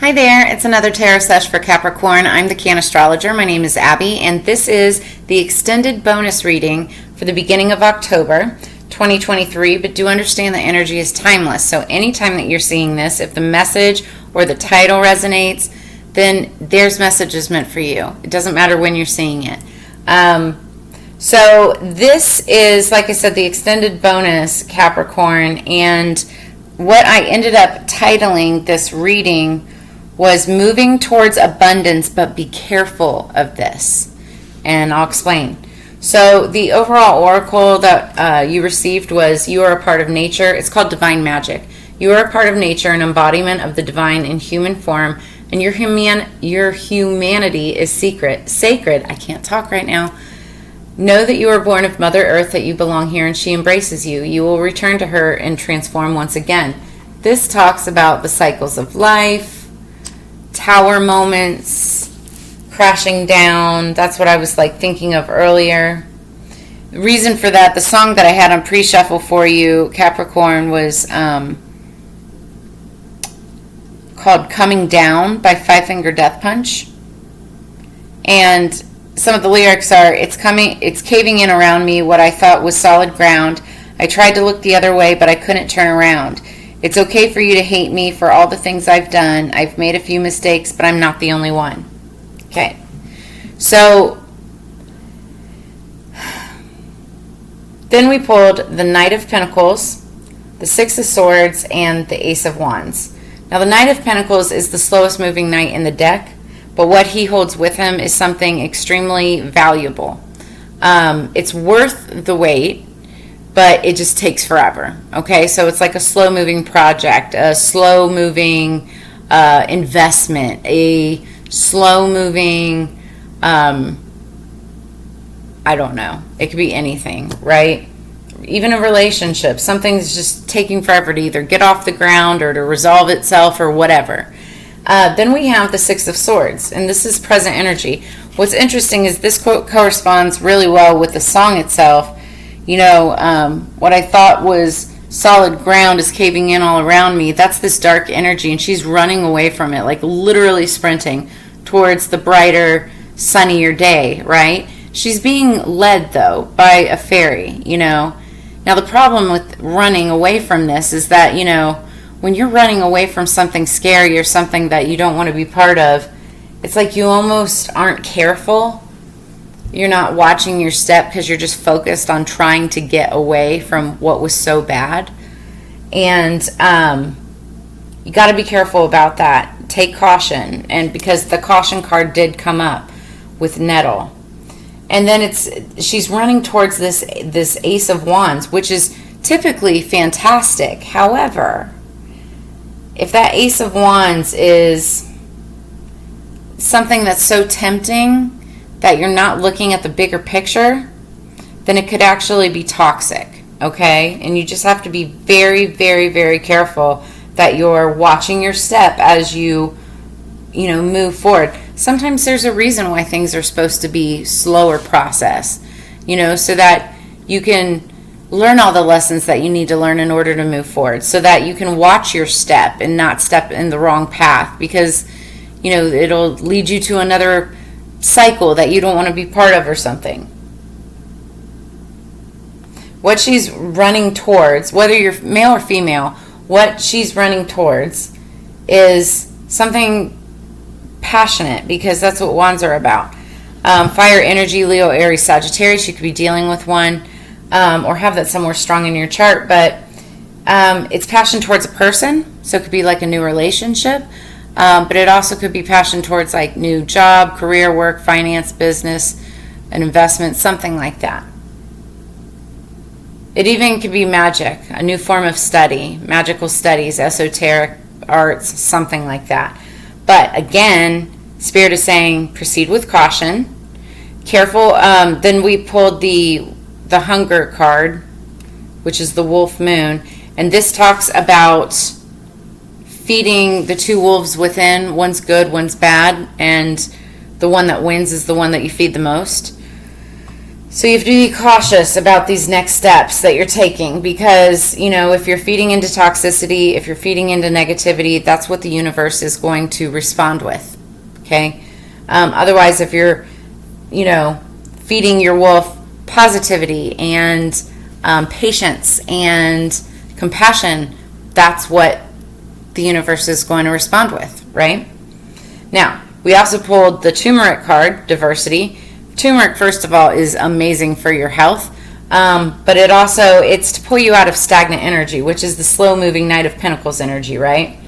Hi there, it's another tarot sesh for Capricorn. I'm the Cannastrologer. My name is Abby, and this is the extended bonus reading for the beginning of October 2023, but do understand the energy is timeless. So anytime that you're seeing this, if the message or the title resonates, then there's messages meant for you. It doesn't matter when you're seeing it. So this is, like I said, the extended bonus Capricorn, and what I ended up titling this reading was Moving Towards Abundance, but be careful of this. And I'll explain. So the overall oracle that you received was, you are a part of nature. It's called Divine Magic. You are a part of nature, an embodiment of the divine in human form, and your humanity is sacred. I can't talk right now. Know that you are born of Mother Earth, that you belong here, and she embraces you. You will return to her and transform once again. This talks about the cycles of life, tower moments, crashing down. That's what I was thinking of earlier. The reason for that, the song that I had on pre-shuffle for you, Capricorn, was called Coming Down by Five Finger Death Punch. And some of the lyrics are, it's caving in around me, what I thought was solid ground. I tried to look the other way, but I couldn't turn around. It's okay for you to hate me for all the things I've done. I've made a few mistakes, but I'm not the only one. Okay. So then we pulled the Knight of Pentacles, the Six of Swords, and the Ace of Wands. Now the Knight of Pentacles is the slowest moving knight in the deck, but what he holds with him is something extremely valuable. It's worth the wait, but it just takes forever. Okay, so it's like a slow-moving project, a slow-moving investment, a slow-moving, I don't know. It could be anything, right? Even a relationship. Something's just taking forever to either get off the ground or to resolve itself or whatever. Then we have the Six of Swords, and this is present energy. What's interesting is this quote corresponds really well with the song itself. You know, what I thought was solid ground is caving in all around me. That's this dark energy, and she's running away from it, like literally sprinting towards the brighter, sunnier day, right? She's being led, though, by a fairy, you know. Now, the problem with running away from this is that, you know, when you're running away from something scary or something that you don't want to be part of, it's like you almost aren't careful. You're not watching your step because you're just focused on trying to get away from what was so bad. And you got to be careful about that. Take caution. And because the caution card did come up with nettle. And then she's running towards this Ace of Wands, which is typically fantastic. However, if that Ace of Wands is something that's so tempting that you're not looking at the bigger picture, then it could actually be toxic, okay? And you just have to be very, very, very careful that you're watching your step as you move forward. Sometimes there's a reason why things are supposed to be slower process, so that you can learn all the lessons that you need to learn in order to move forward, so that you can watch your step and not step in the wrong path, because, it'll lead you to another cycle that you don't want to be part of or something. What she's running towards, whether you're male or female, what she's running towards is something passionate, because that's what wands are about. Fire energy, Leo, Aries, Sagittarius, you could be dealing with one or have that somewhere strong in your chart, but it's passion towards a person, so it could be like a new relationship. But it also could be passion towards like new job, career, work, finance, business, an investment, something like that. It even could be magic, a new form of study, magical studies, esoteric arts, something like that. But again, Spirit is saying proceed with caution, careful. Then we pulled the Hunger card, which is the Wolf Moon, and this talks about feeding the two wolves within. One's good, one's bad, and the one that wins is the one that you feed the most. So you have to be cautious about these next steps that you're taking because, you know, if you're feeding into toxicity, if you're feeding into negativity, that's what the universe is going to respond with, okay? Otherwise, if you're, you know, feeding your wolf positivity and patience and compassion, that's what the universe is going to respond with, right? Now, we also pulled the turmeric card, diversity. Turmeric, first of all, is amazing for your health, but it's to pull you out of stagnant energy, which is the slow-moving Knight of Pentacles energy, right?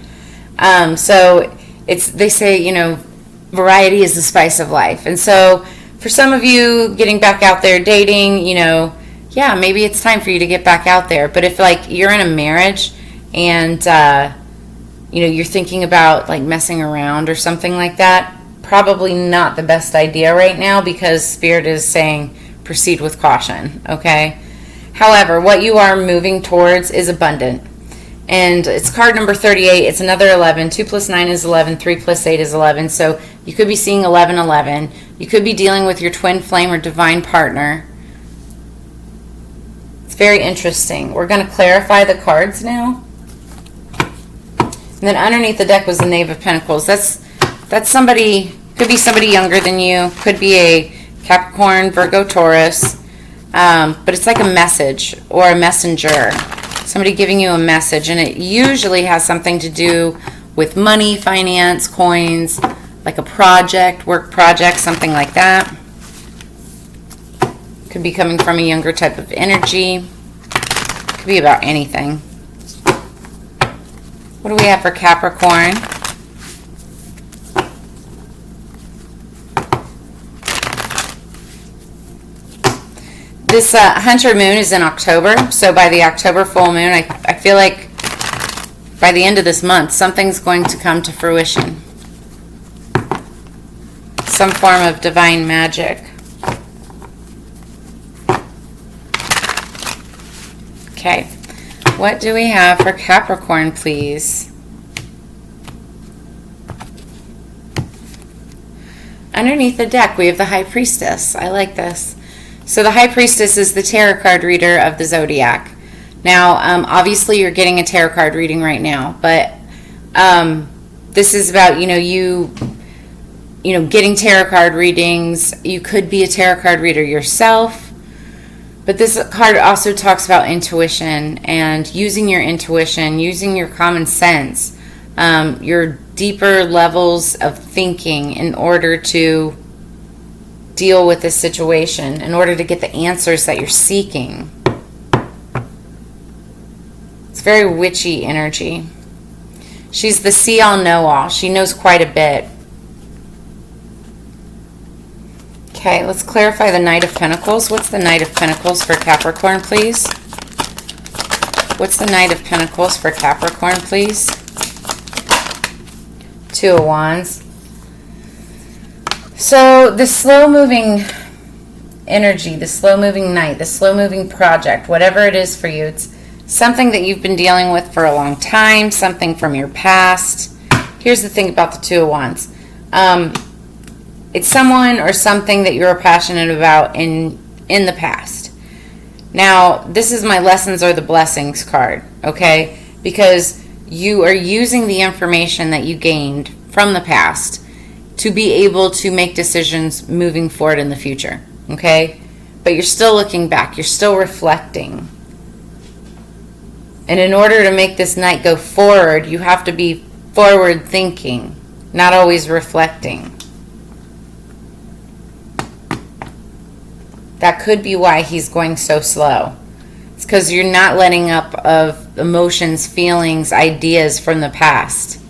So they say, you know, variety is the spice of life. And so for some of you getting back out there dating, you know, yeah, maybe it's time for you to get back out there. But if, like, you're in a marriage and, you know, you're thinking about, like, messing around or something like that, probably not the best idea right now because Spirit is saying proceed with caution, okay? However, what you are moving towards is abundant. And it's card number 38. It's another 11. 2 plus 9 is 11. 3 plus 8 is 11. So you could be seeing 1111. You could be dealing with your twin flame or divine partner. It's very interesting. We're going to clarify the cards now. And then underneath the deck was the Knave of Pentacles. That's somebody, could be somebody younger than you, could be a Capricorn, Virgo, Taurus, but it's like a message or a messenger, somebody giving you a message, and it usually has something to do with money, finance, coins, like a project, work project, something like that. Could be coming from a younger type of energy, could be about anything. What do we have for Capricorn? This Hunter moon is in October, so by the October full moon, I feel like by the end of this month, something's going to come to fruition. Some form of divine magic. Okay, what do we have for Capricorn, please? Underneath the deck, we have the High Priestess. I like this. So the High Priestess is the tarot card reader of the Zodiac. Now, obviously you're getting a tarot card reading right now, but this is about, you getting tarot card readings. You could be a tarot card reader yourself, but this card also talks about intuition and using your intuition, using your common sense, your deeper levels of thinking in order to deal with this situation, in order to get the answers that you're seeking. It's very witchy energy. She's the see-all, know-all. She knows quite a bit. Okay, let's clarify the Knight of Pentacles. What's the Knight of Pentacles for Capricorn, please? What's the Knight of Pentacles for Capricorn, please? 2 of Wands. So the slow-moving energy, the slow-moving night, the slow-moving project, whatever it is for you, it's something that you've been dealing with for a long time, something from your past. Here's the thing about the 2 of Wands. It's someone or something that you're passionate about in the past. Now, this is my lessons or the blessings card, okay? Because you are using the information that you gained from the past to be able to make decisions moving forward in the future, okay? But you're still looking back. You're still reflecting. And in order to make this night go forward, you have to be forward thinking, not always reflecting. That could be why he's going so slow. It's because you're not letting up of emotions, feelings, ideas from the past.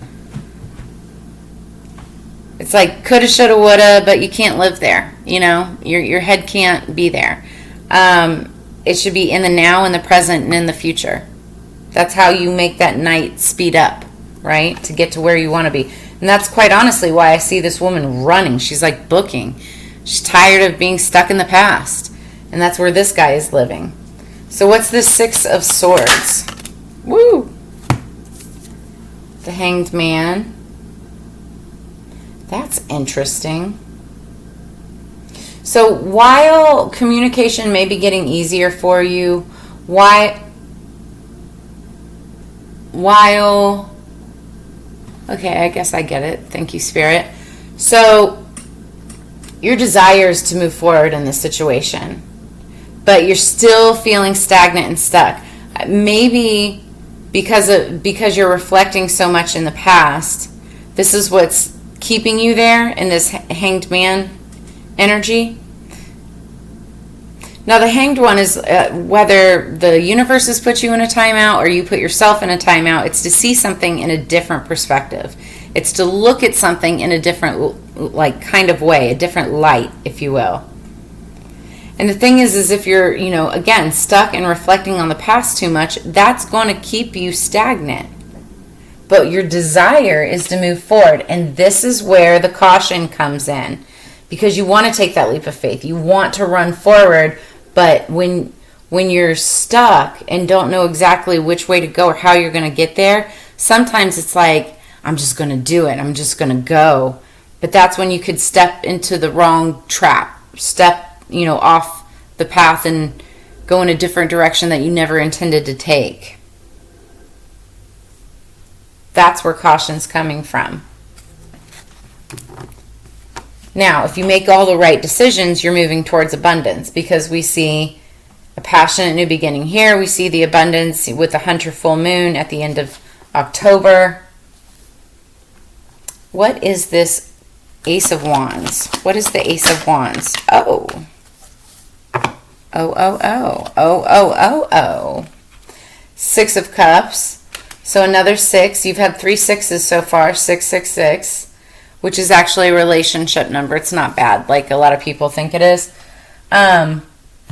It's like coulda, shoulda, woulda, but you can't live there. Your head can't be there. It should be in the now, in the present, and in the future. That's how you make that night speed up, right? To get to where you want to be. And that's quite honestly why I see this woman running. She's like booking. She's tired of being stuck in the past. And that's where this guy is living. So what's this 6 of Swords? Woo! The Hanged Man. That's interesting. So while communication may be getting easier for you, while okay, I guess I get it. Thank you, Spirit. So your desire is to move forward in this situation, but you're still feeling stagnant and stuck. Maybe because you're reflecting so much in the past, this is what's keeping you there in this hanged man energy. Now, the hanged one is whether the universe has put you in a timeout or you put yourself in a timeout. It's to see something in a different perspective. It's to look at something in a different, like, kind of way, a different light, if you will. And the thing is if you're, again, stuck and reflecting on the past too much, that's going to keep you stagnant. But your desire is to move forward. And this is where the caution comes in. Because you want to take that leap of faith. You want to run forward. But when you're stuck and don't know exactly which way to go or how you're going to get there, sometimes it's like, I'm just going to do it. I'm just going to go. But that's when you could step into the wrong trap. Step, off the path and go in a different direction that you never intended to take. That's where caution's coming from. Now, if you make all the right decisions, you're moving towards abundance, because we see a passionate new beginning here. We see the abundance with the Hunter full moon at the end of October. What is this Ace of Wands? What is the Ace of Wands? Oh. Six of Cups. So another 6. You've had 3 6s so far. 666. Which is actually a relationship number. It's not bad like a lot of people think it is. I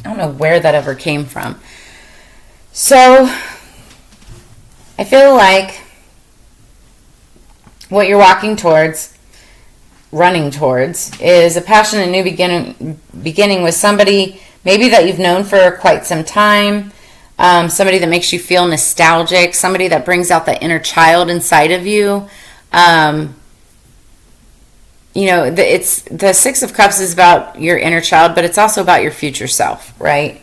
don't know where that ever came from. So I feel like what you're running towards, is a passionate new beginning with somebody maybe that you've known for quite some time, somebody that makes you feel nostalgic, somebody that brings out the inner child inside of you. It's the Six of Cups is about your inner child, but it's also about your future self, right?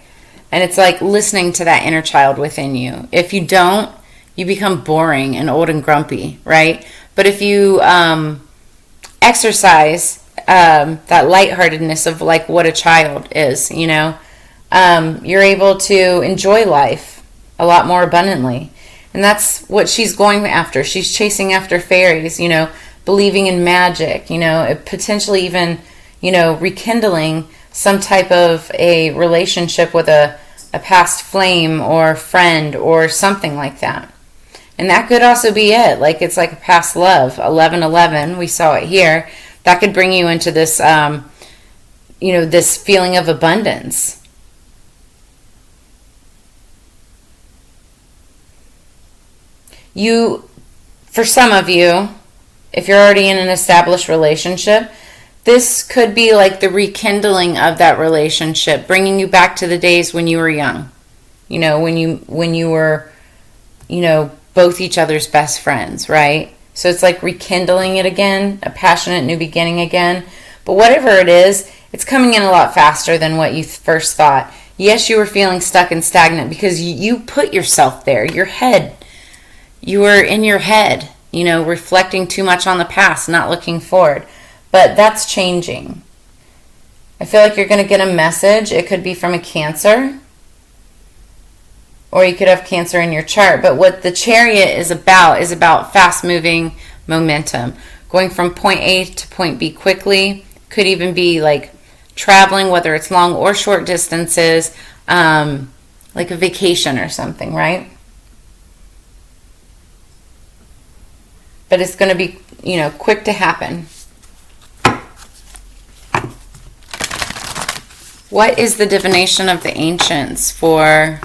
And it's like listening to that inner child within you. If you don't, you become boring and old and grumpy, right? But if you exercise that lightheartedness of like what a child is, you're able to enjoy life a lot more abundantly. And that's what she's going after. She's chasing after fairies, believing in magic, potentially even, rekindling some type of a relationship with a past flame or friend or something like that. And that could also be it. Like, it's like a past love. 1111, we saw it here. That could bring you into this, this feeling of abundance. For some of you, if you're already in an established relationship, this could be like the rekindling of that relationship, bringing you back to the days when you were young. When you were, both each other's best friends, right? So it's like rekindling it again, a passionate new beginning again. But whatever it is, it's coming in a lot faster than what you first thought. Yes, you were feeling stuck and stagnant because you put yourself there. You were in your head, reflecting too much on the past, not looking forward. But that's changing. I feel like you're going to get a message. It could be from a Cancer, or you could have Cancer in your chart. But what the Chariot is about fast-moving momentum. Going from point A to point B quickly. Could even be like traveling, whether it's long or short distances, like a vacation or something, right? But it's going to be, quick to happen. What is the divination of the ancients for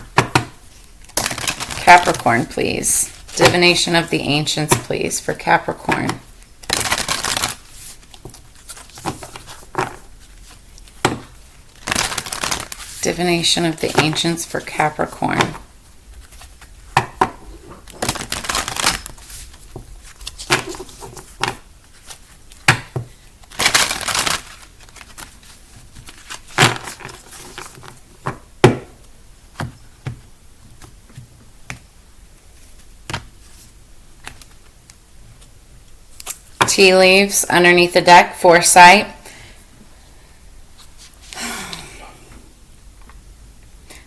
Capricorn, please? Divination of the ancients, please, for Capricorn. Divination of the ancients for Capricorn. tea leaves underneath the deck, foresight.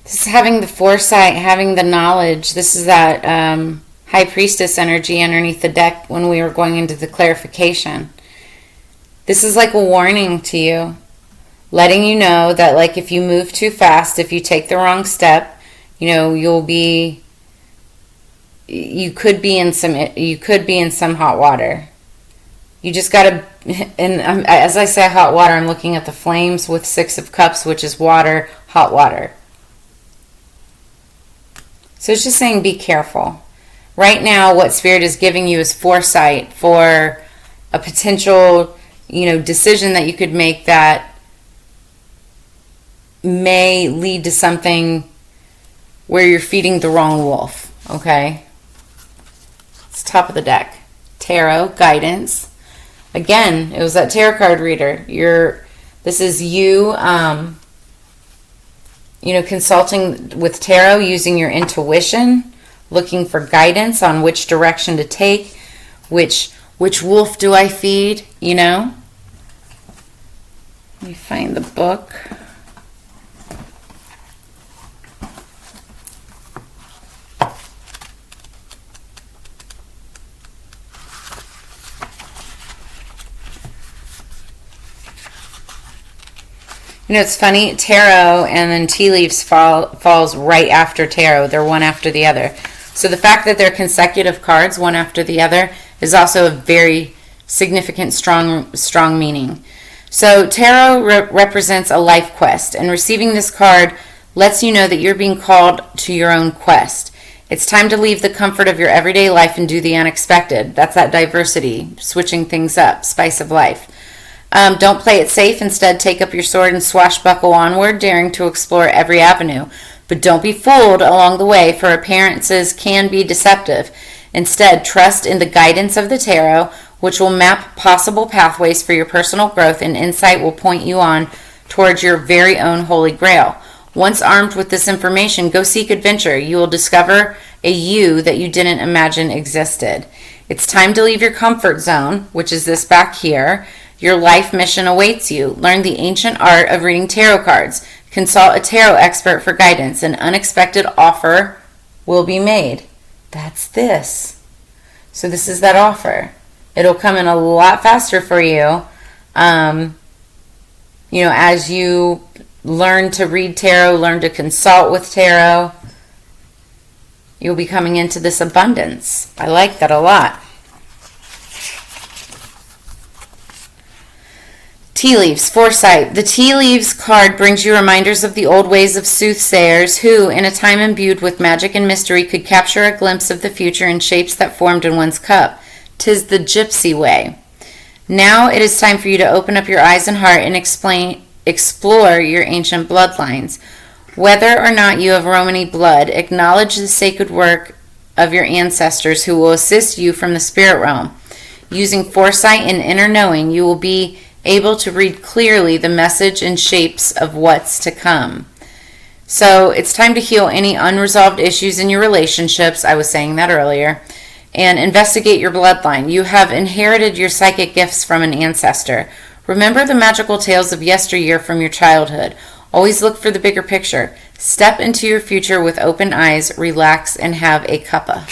This is having the foresight, having the knowledge. This is that high priestess energy underneath the deck when we were going into the clarification. This is like a warning to you, letting you know that, like, if you move too fast, if you take the wrong step, you know, you could be in some hot water. You just gotta, and as I say hot water, I'm looking at the flames with 6 of Cups, which is water, hot water. So it's just saying be careful. Right now, what Spirit is giving you is foresight for a potential, you know, decision that you could make that may lead to something where you're feeding the wrong wolf, okay? It's top of the deck. Tarot, guidance. Again, it was that tarot card reader. This is you, you know, consulting with tarot, using your intuition, looking for guidance on which direction to take, which wolf do I feed, you know? Let me find the book. You know, it's funny, tarot and then tea leaves falls right after tarot. They're one after the other. So the fact that they're consecutive cards, one after the other, is also a very significant, strong meaning. So tarot represents a life quest, and receiving this card lets you know that you're being called to your own quest. It's time to leave the comfort of your everyday life and do the unexpected. That's that diversity, switching things up, spice of life. Don't play it safe. Instead, take up your sword and swashbuckle onward, daring to explore every avenue. But don't be fooled along the way, for appearances can be deceptive. Instead, trust in the guidance of the tarot, which will map possible pathways for your personal growth, and insight will point you on towards your very own holy grail. Once armed with this information, go seek adventure. You will discover a you that you didn't imagine existed. It's time to leave your comfort zone, which is this back here. Your life mission awaits you. Learn the ancient art of reading tarot cards. Consult a tarot expert for guidance. An unexpected offer will be made. That's this. So this is that offer. It'll come in a lot faster for you. You know, as you learn to read tarot, learn to consult with tarot, you'll be coming into this abundance. I like that a lot. Tea leaves, foresight. The tea leaves card brings you reminders of the old ways of soothsayers who, in a time imbued with magic and mystery, could capture a glimpse of the future in shapes that formed in one's cup. 'Tis the gypsy way. Now it is time for you to open up your eyes and heart and explore your ancient bloodlines. Whether or not you have Romany blood, acknowledge the sacred work of your ancestors who will assist you from the spirit realm. Using foresight and inner knowing, you will be able to read clearly the message and shapes of what's to come. So it's time to heal any unresolved issues in your relationships. I was saying that earlier. And investigate your bloodline. You have inherited your psychic gifts from an ancestor. Remember the magical tales of yesteryear from your childhood. Always look for the bigger picture. Step into your future with open eyes, relax, and have a cup of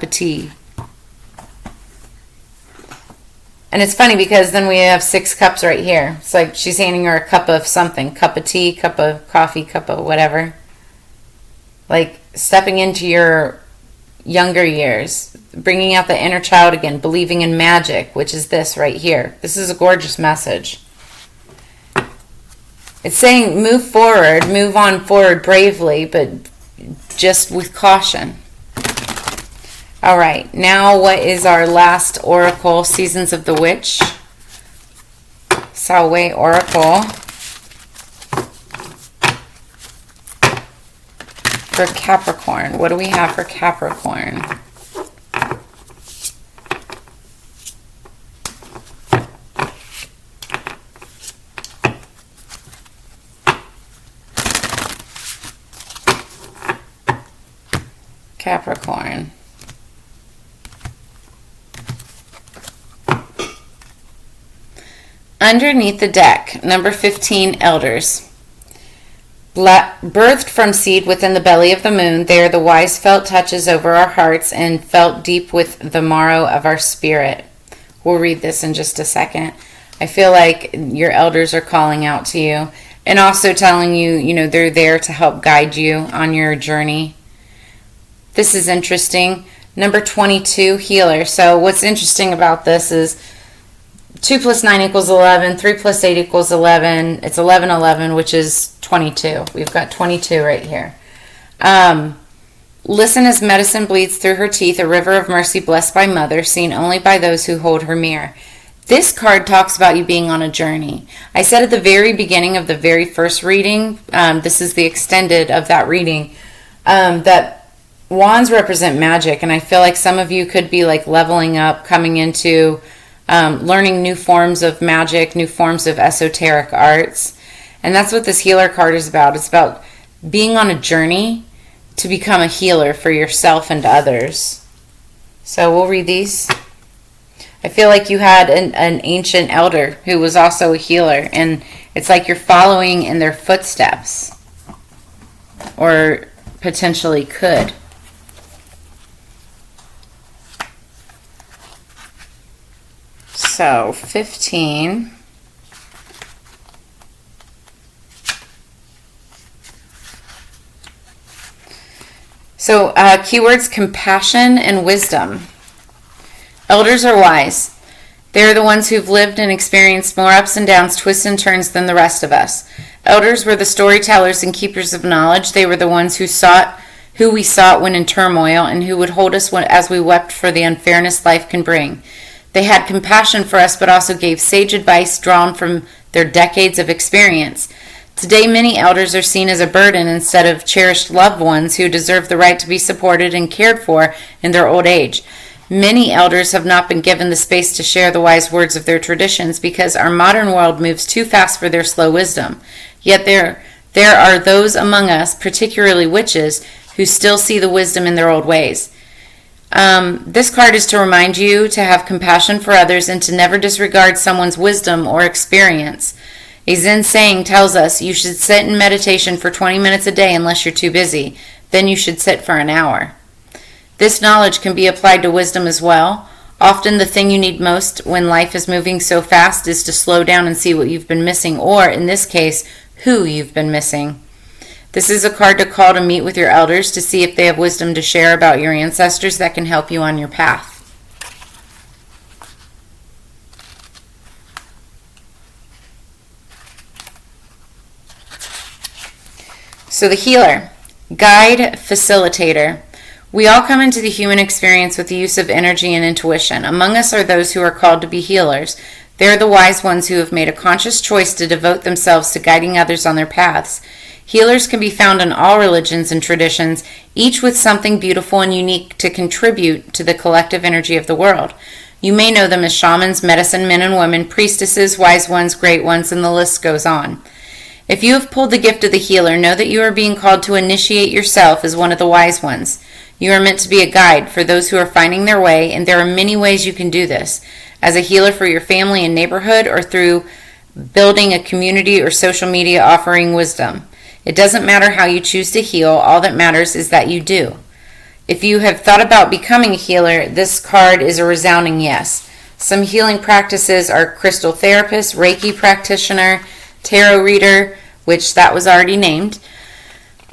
tea. And it's funny because then we have 6 cups right here. It's like she's handing her a cup of something. Cup of tea, cup of coffee, cup of whatever. Like stepping into your younger years. Bringing out the inner child again. Believing in magic, which is this right here. This is a gorgeous message. It's saying move forward, move on forward bravely, but just with caution. All right, now what is our last oracle, Seasons of the Witch? Soulmate Oracle. For Capricorn, what do we have for Capricorn? Capricorn. Underneath the deck, number 15, elders. Birthed from seed within the belly of the moon, they are the wise felt touches over our hearts and felt deep with the marrow of our spirit. We'll read this in just a second. I feel like your elders are calling out to you and also telling you, they're there to help guide you on your journey. This is interesting. Number 22, healer. So what's interesting about this is 2 plus 9 equals 11, 3 plus 8 equals 11. It's 11, 11, which is 22. We've got 22 right here. Listen as medicine bleeds through her teeth, a river of mercy blessed by mother, seen only by those who hold her mirror. This card talks about you being on a journey. I said at the very beginning of the very first reading, this is the extended of that reading, that wands represent magic, and I feel like some of you could be like leveling up, coming into learning new forms of magic, new forms of esoteric arts. And that's what this healer card is about. It's about being on a journey to become a healer for yourself and others. So we'll read these. I feel like you had an ancient elder who was also a healer, and it's like you're following in their footsteps, or potentially could. So 15. So keywords: compassion and wisdom. Elders are wise. They're the ones who've lived and experienced more ups and downs, twists and turns than the rest of us. Elders were the storytellers and keepers of knowledge. They were the ones who we sought when in turmoil, and who would hold us as we wept for the unfairness life can bring. They had compassion for us, but also gave sage advice drawn from their decades of experience. Today, many elders are seen as a burden instead of cherished loved ones who deserve the right to be supported and cared for in their old age. Many elders have not been given the space to share the wise words of their traditions because our modern world moves too fast for their slow wisdom. Yet there are those among us, particularly witches, who still see the wisdom in their old ways. This card is to remind you to have compassion for others and to never disregard someone's wisdom or experience. A Zen saying tells us you should sit in meditation for 20 minutes a day unless you're too busy. Then you should sit for an hour. This knowledge can be applied to wisdom as well. Often the thing you need most when life is moving so fast is to slow down and see what you've been missing, or in this case, who you've been missing. This is a card to call to meet with your elders to see if they have wisdom to share about your ancestors that can help you on your path. So the healer, guide, facilitator. We all come into the human experience with the use of energy and intuition. Among us are those who are called to be healers. They're the wise ones who have made a conscious choice to devote themselves to guiding others on their paths. Healers can be found in all religions and traditions, each with something beautiful and unique to contribute to the collective energy of the world. You may know them as shamans, medicine men and women, priestesses, wise ones, great ones, and the list goes on. If you have pulled the gift of the healer, know that you are being called to initiate yourself as one of the wise ones. You are meant to be a guide for those who are finding their way, and there are many ways you can do this. As a healer for your family and neighborhood, or through building a community or social media offering wisdom. It doesn't matter how you choose to heal, all that matters is that you do. If you have thought about becoming a healer, this card is a resounding yes. Some healing practices are crystal therapist, Reiki practitioner, tarot reader, which that was already named,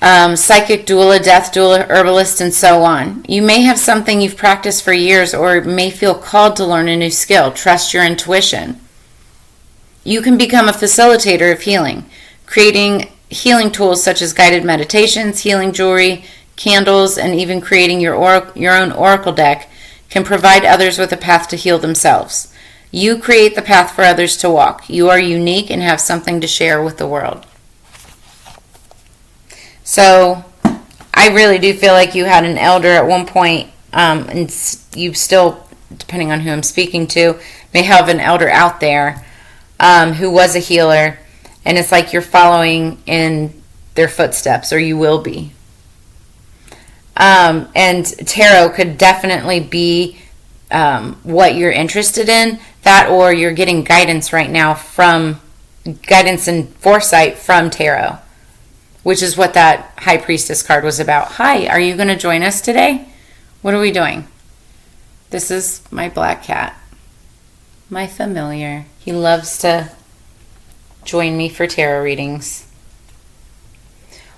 psychic doula, death doula, herbalist, and so on. You may have something you've practiced for years or may feel called to learn a new skill. Trust your intuition. You can become a facilitator of healing, creating healing tools such as guided meditations, healing jewelry, candles, and even creating your own oracle deck can provide others with a path to heal themselves. You create the path for others to walk. You are unique and have something to share with the world. So I really do feel like you had an elder at one point, and you still, depending on who I'm speaking to, may have an elder out there who was a healer, and it's like you're following in their footsteps, or you will be. And tarot could definitely be what you're interested in. That, or you're getting guidance right now from guidance and foresight from tarot, which is what that High Priestess card was about. Hi, are you going to join us today? What are we doing? This is my black cat, my familiar. He loves to join me for tarot readings.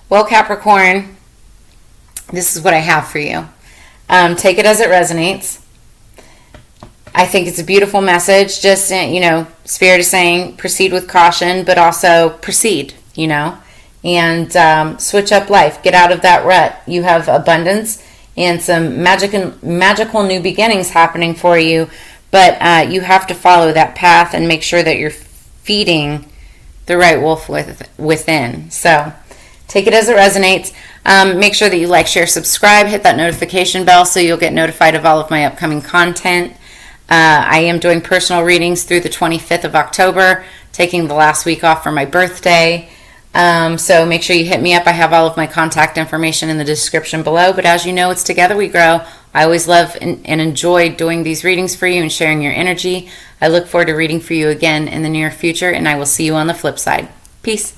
Well, Capricorn, this is what I have for you. Take it as it resonates. I think it's a beautiful message. Just, Spirit is saying proceed with caution, but also proceed, and switch up life. Get out of that rut. You have abundance and some magical new beginnings happening for you, but you have to follow that path and make sure that you're feeding the right wolf within. So take it as it resonates. Make sure that you like, share, subscribe, hit that notification bell so you'll get notified of all of my upcoming content. I am doing personal readings through the 25th of October, taking the last week off for my birthday. So make sure you hit me up. I have all of my contact information in the description below. But as you know, it's Together We Grow. I always love and enjoy doing these readings for you and sharing your energy. I look forward to reading for you again in the near future, and I will see you on the flip side. Peace.